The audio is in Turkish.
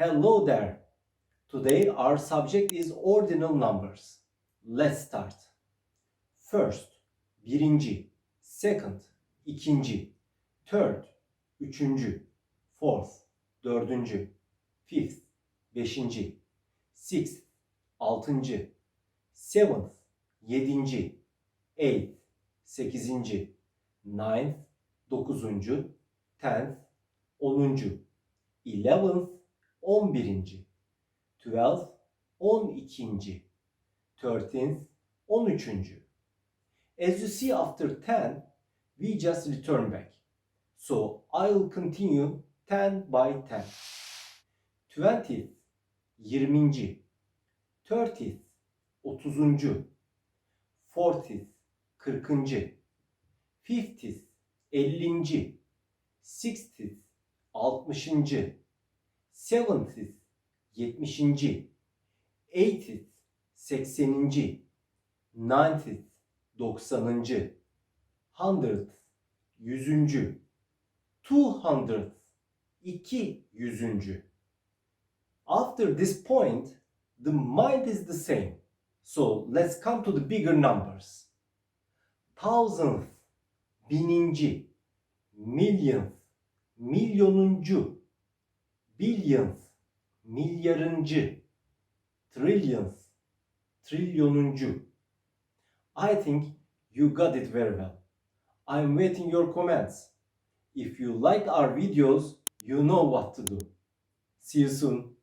Hello there. Today our subject is ordinal numbers. Let's start. First, birinci. Second, ikinci. Third, üçüncü. Fourth, dördüncü. Fifth, beşinci. Sixth, altıncı. Seventh, yedinci. Eighth, sekizinci. Ninth, dokuzuncu. Tenth, onuncu. 11th, 11. 12th, 12. 13th, 13. As you see after 10, we just return back. So I will continue 10 by 10. 20th, 20. 30th, 30. 40th, 40. 50th, 50. 60th, 60. 70th, 70. 80th, 80. 90th, 90. 100th, 100. 200th, 200. After this point, the mind is the same. So let's come to the bigger numbers. Thousandth, bininci. Millionth, milyonuncu. Billionth, milyarıncı. Trillionth, trilyonuncu. I think you got it very well. I'm waiting your comments. If you like our videos, you know what to do. See you soon.